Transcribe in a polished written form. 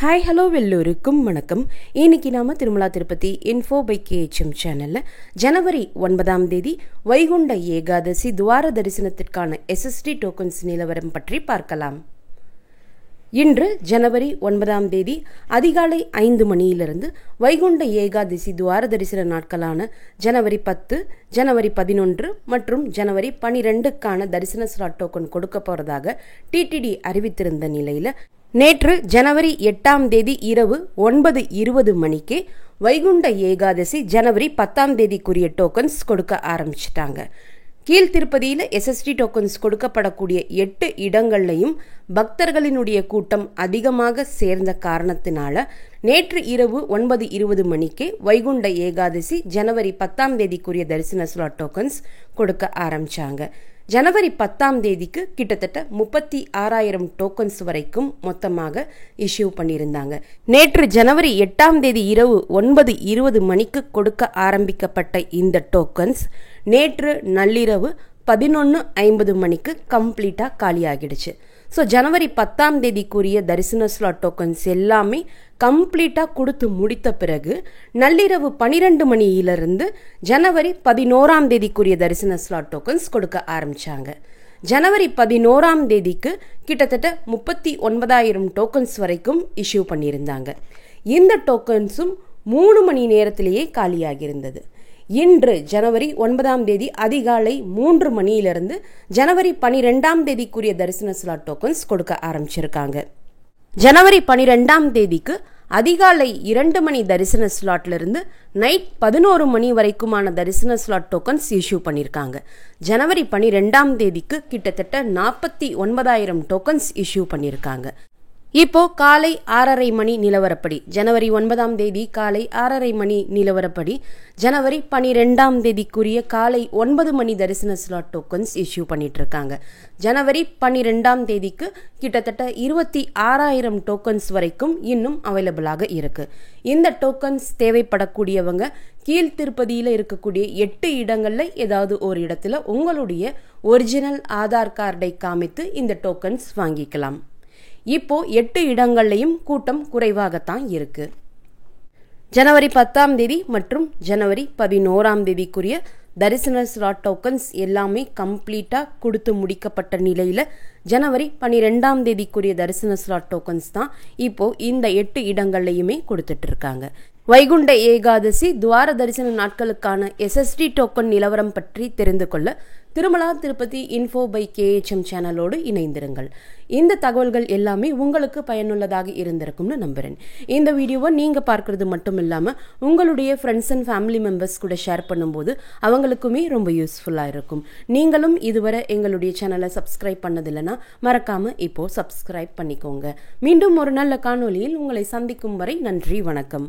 Hi hello வெல்லூருக்கும் வணக்கம். இன்னைக்கு நாம Tirumala Tirupati info by KHM சேனல்ல ஜனவரி 9ஆம் தேதி வைகுண்ட ஏகாதசி துவார தரிசனத்திற்கான எஸ்எஸ்டி டோக்கன்ஸ் நிலவரம் பற்றி பார்க்கலாம். இன்று ஜனவரி 9ஆம் தேதி அதிகாலை 5 மணியிலிருந்து வைகுண்ட ஏகாதசி துவார தரிசன நாட்களான ஜனவரி 10, ஜனவரி 11 மற்றும் ஜனவரி 12க்கான தரிசன ஸ்லாட் டோக்கன் கொடுக்க போறதாக டிடிடி அறிவித்திருந்த நிலையில நேற்று ஜனவரி 8ஆம் தேதி இரவு 9:20 மணிக்கே வைகுண்ட ஏகாதசி ஜனவரி 10ஆம் தேதிக்குரிய டோக்கன்ஸ் கொடுக்க ஆரம்பிச்சிட்டாங்க. கீழ்த்திருப்பதியில் எஸ்எஸ்டி டோக்கன்ஸ் கொடுக்கப்படக்கூடிய 8 இடங்கள்லையும் பக்தர்களினுடைய கூட்டம் அதிகமாக சேர்ந்த காரணத்தினால நேற்று இரவு 9:20 மணிக்கே வைகுண்ட ஏகாதசி ஜனவரி 10ஆம் தேதிக்குரிய தரிசன ஸ்லாட் டோக்கன்ஸ் கொடுக்க ஆரம்பிச்சாங்க. ஜனவரி 10ஆம் தேதிக்கு கிட்டத்தட்ட 36,000 டோக்கன்ஸ் வரைக்கும் மொத்தமாக இஷ்யூ பண்ணியிருந்தாங்க. நேற்று ஜனவரி 8ஆம் தேதி இரவு 9:20 மணிக்கு கொடுக்க ஆரம்பிக்கப்பட்ட இந்த டோக்கன்ஸ் நேற்று நள்ளிரவு 11:50 மணிக்கு கம்ப்ளீட்டாக காலியாகிடுச்சு. ஸோ ஜனவரி 10ஆம் தேதிக்குரிய தரிசன ஸ்லாட் டோக்கன்ஸ் எல்லாமே கம்ப்ளீட்டாக கொடுத்து முடித்த பிறகு நள்ளிரவு 12 மணியிலிருந்து ஜனவரி 11ஆம் தேதிக்குரிய தரிசன ஸ்லாட் டோக்கன்ஸ் கொடுக்க ஆரம்பித்தாங்க. ஜனவரி 11ஆம் தேதிக்கு கிட்டத்தட்ட 39,000 டோக்கன்ஸ் வரைக்கும் இஷ்யூ பண்ணியிருந்தாங்க. இந்த டோக்கன்ஸும் 3 மணி நேரத்திலேயே காலியாகியிருந்தது. இன்று ஜனவரி 9ஆம் தேதி அதிகாலை 3 மணியிலிருந்து ஜனவரி 12ஆம் தேதிக்குரிய தரிசன ஸ்லாட் டோக்கன்ஸ் கொடுக்க ஆரம்பிச்சிருக்காங்க. ஜனவரி 12ஆம் தேதிக்கு அதிகாலை 2 மணி தரிசன ஸ்லாட்லிருந்து நைட் 11 மணி வரைக்குமான தரிசன ஸ்லாட் டோக்கன்ஸ் இஷ்யூ பண்ணியிருக்காங்க. ஜனவரி 12ஆம் தேதிக்கு கிட்டத்தட்ட 49,000 டோக்கன்ஸ் இஷ்யூ பண்ணியிருக்காங்க. இப்போ காலை 6:30 மணி நிலவரப்படி ஜனவரி 9ஆம் தேதி காலை 6:30 மணி நிலவரப்படி ஜனவரி 12ஆம் தேதிக்குரிய காலை 9 மணி தரிசன ஸ்லாட் டோக்கன்ஸ் இஷ்யூ பண்ணிட்டு இருக்காங்க. ஜனவரி 12ஆம் தேதிக்கு கிட்டத்தட்ட 26,000 டோக்கன்ஸ் வரைக்கும் இன்னும் அவைலபிளாக இருக்கு. இந்த டோக்கன்ஸ் தேவைப்படக்கூடியவங்க கீழ்த்திருப்பதியில் இருக்கக்கூடிய 8 இடங்கள்ல ஏதாவது ஒரு இடத்துல உங்களுடைய ஒரிஜினல் ஆதார் கார்டை காமித்து இந்த டோக்கன்ஸ் வாங்கிக்கலாம். இப்போ 8 இடங்கள்லையும் கூட்டம் குறைவாகத்தான் இருக்கு. ஜனவரி 10ஆம் தேதி மற்றும் ஜனவரி 11ஆம் தேதிக்குரிய தரிசன ஸ்லாட் டோக்கன்ஸ் எல்லாமே கம்ப்ளீட்டாக கொடுத்து முடிக்கப்பட்ட நிலையில் ஜனவரி 12ஆம் தேதிக்குரிய தரிசன ஸ்லாட் டோக்கன்ஸ் தான் இப்போ இந்த 8 இடங்கள்லையுமே கொடுத்துட்டு இருக்காங்க. வைகுண்ட ஏகாதசி துவார தரிசன நாட்களுக்கான எஸ்எஸ்டி டோக்கன் நிலவரம் பற்றி தெரிந்து கொள்ள Tirumala Tirupati info by KHM சேனலோடு இணைந்திருங்கள். இந்த தகவல்கள் எல்லாமே உங்களுக்கு பயனுள்ளதாக இருந்திருக்கும்னு நம்புறேன். இந்த வீடியோவை நீங்கள் பார்க்கறது மட்டும் இல்லாமல் உங்களுடைய ஃப்ரெண்ட்ஸ் அண்ட் ஃபேமிலி மெம்பர்ஸ் கூட ஷேர் பண்ணும்போது அவங்களுக்குமே ரொம்ப யூஸ்ஃபுல்லாக இருக்கும். நீங்களும் இதுவரை எங்களுடைய சேனலை சப்ஸ்கிரைப் பண்ணதில்லைன்னா மறக்காமல் இப்போ சப்ஸ்கிரைப் பண்ணிக்கோங்க. மீண்டும் ஒரு நல்ல காணொலியில் உங்களை சந்திக்கும் வரை நன்றி, வணக்கம்.